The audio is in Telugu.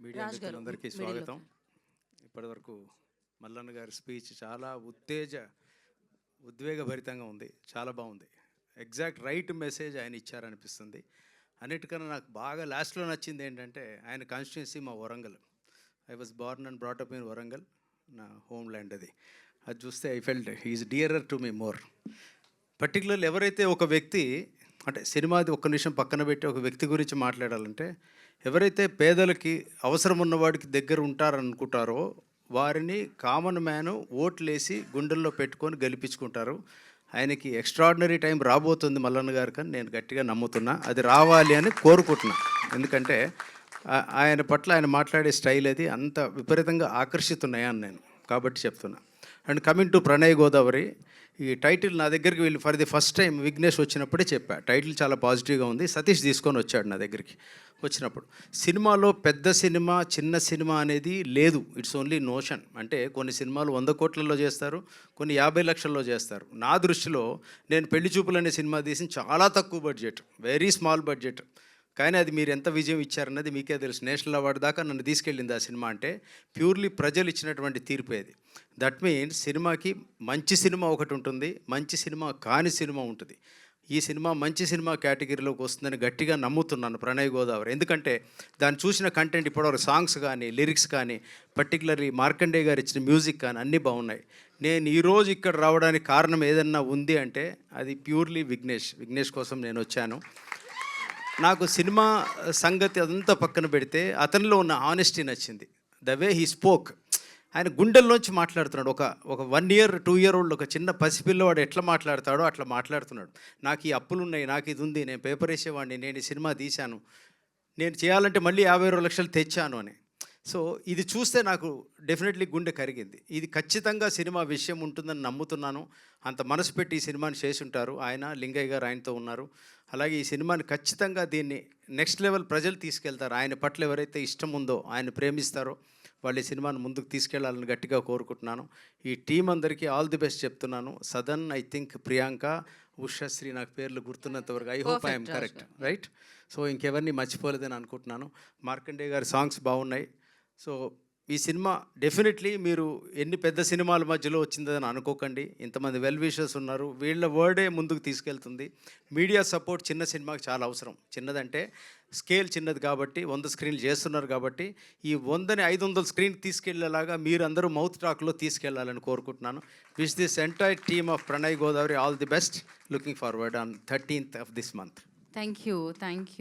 మీడియా మిత్రులందరికీ స్వాగతం. ఇప్పటివరకు మల్లన్న గారి స్పీచ్ చాలా ఉద్వేగభరితంగా ఉంది, చాలా బాగుంది. ఎగ్జాక్ట్ రైట్ మెసేజ్ ఆయన ఇచ్చారనిపిస్తుంది. అన్నిటికన్నా నాకు బాగా లాస్ట్లో నచ్చింది ఏంటంటే ఆయన కాన్స్టిట్యున్సీ మా Warangal. I was born and brought up in Warangal, నా హోమ్ ల్యాండ్ అది. అది చూస్తే I felt he's dearer to me more. Particularly ఎవరైతే ఒక వ్యక్తి అంటే సినిమాది ఒక్క నిమిషం పక్కన పెట్టి ఒక వ్యక్తి గురించి మాట్లాడాలంటే, ఎవరైతే పేదలకి అవసరం ఉన్నవాడికి దగ్గర ఉంటారనుకుంటారో వారిని కామన్ మ్యాను ఓట్లేసి గుండెల్లో పెట్టుకొని గెలిపించుకుంటారు. ఆయనకి ఎక్స్ట్రాడినరీ టైం రాబోతుంది మల్లన్న గారికి అని నేను గట్టిగా నమ్ముతున్నా. అది రావాలి అని కోరుకుంటున్నా. ఎందుకంటే ఆయన పట్ల ఆయన మాట్లాడే స్టైల్ అది అంత విపరీతంగా ఆకర్షితున్నాయని నేను కాబట్టి చెప్తున్నా. And coming to Pranay Godavari, ఈ టైటిల్ నా దగ్గరికి వీళ్ళు for the first time Vignesh వచ్చినప్పుడే చెప్పా, టైటిల్ చాలా పాజిటివ్గా ఉంది. సతీష్ తీసుకొని వచ్చాడు నా దగ్గరికి. వచ్చినప్పుడు సినిమాలో పెద్ద సినిమా చిన్న సినిమా అనేది లేదు, ఇట్స్ ఓన్లీ నోషన్. అంటే కొన్ని సినిమాలు 100 కోట్లలో చేస్తారు, కొన్ని 50 లక్షల్లో చేస్తారు. నా దృష్టిలో నేను పెళ్లి చూపులు అనే సినిమా తీసి చాలా తక్కువ బడ్జెట్, వెరీ స్మాల్ బడ్జెట్, కానీ అది మీరు ఎంత విజయం ఇచ్చారన్నది మీకే తెలుసు. నేషనల్ అవార్డు దాకా నన్ను తీసుకెళ్ళింది ఆ సినిమా. అంటే ప్యూర్లీ ప్రజలు ఇచ్చినటువంటి తీర్పు అది. దట్ మీన్స్ సినిమాకి మంచి సినిమా ఒకటి ఉంటుంది, మంచి సినిమా కాని సినిమా ఉంటుంది. ఈ సినిమా మంచి సినిమా కేటగిరీలోకి వస్తుందని గట్టిగా నమ్ముతున్నాను ప్రణయ్ గోదావరి. ఎందుకంటే దాన్ని చూసిన కంటెంట్ ఇప్పటివరకు సాంగ్స్ కానీ లిరిక్స్ కానీ పర్టికులర్లీ మార్కండే గారు ఇచ్చిన మ్యూజిక్ కానీ అన్నీ బాగున్నాయి. నేను ఈరోజు ఇక్కడ రావడానికి కారణం ఏదన్నా ఉంది అంటే అది ప్యూర్లీ విఘ్నేష్ కోసం నేను వచ్చాను. నాకు సినిమా సంగతి అదంతా పక్కన పెడితే అతనిలో ఉన్న ఆనెస్టీ నచ్చింది. The way he spoke. ఆయన గుండెల్లోంచి మాట్లాడుతున్నాడు. ఒక 1 year 2 year old ఒక చిన్న పసిపిల్లవాడు ఎట్లా మాట్లాడతాడో అట్లా మాట్లాడుతున్నాడు. నాకు ఈ అప్పులు ఉన్నాయి, నాకు ఇది ఉంది, నేను పేపర్ వేసేవాడిని, నేను ఈ సినిమా తీశాను, నేను చేయాలంటే మళ్ళీ 52 లక్షలు తెచ్చాను అని. సో ఇది చూస్తే నాకు డెఫినెట్లీ గుండె కరిగింది. ఇది ఖచ్చితంగా సినిమా విషయం ఉంటుందని నమ్ముతున్నాను. అంత మనసు పెట్టి ఈ సినిమాని చేసి ఉంటారు ఆయన. లింగయ్య గారు ఆయనతో ఉన్నారు. అలాగే ఈ సినిమాని ఖచ్చితంగా దీన్ని నెక్స్ట్ లెవెల్ ప్రజలు తీసుకెళ్తారు. ఆయన పట్ల ఎవరైతే ఇష్టం ఉందో, ఆయన ప్రేమిస్తారో వాళ్ళు ఈ సినిమాని ముందుకు తీసుకెళ్లాలని గట్టిగా కోరుకుంటున్నాను. ఈ టీం అందరికీ ఆల్ ది బెస్ట్ చెప్తున్నాను. సదన్, ఐ థింక్ ప్రియాంక, ఉషశ్రీ, నాకు పేర్లు గుర్తున్నంతవరకు I hope I am correct, right? So ఇంకెవరిని మర్చిపోలేదని అనుకుంటున్నాను. మార్కండే గారి సాంగ్స్ బాగున్నాయి. సో ఈ సినిమా డెఫినెట్లీ మీరు ఎన్ని పెద్ద సినిమాల మధ్యలో వచ్చిందని అనుకోకండి. ఇంతమంది వెల్ విషర్స్ ఉన్నారు, వీళ్ళ వర్డే ముందుకు తీసుకెళ్తుంది. మీడియా సపోర్ట్ చిన్న సినిమాకి చాలా అవసరం. చిన్నదంటే స్కేల్ చిన్నది కాబట్టి 100 స్క్రీన్లు చేస్తున్నారు కాబట్టి ఈ 100ని 500 స్క్రీన్కి తీసుకెళ్లేలాగా మీరందరూ మౌత్ టాక్లో తీసుకెళ్లాలని కోరుకుంటున్నాను. Wish this entire team of Pranay Godavari all the best. Looking forward on 13th of this month. Thank you.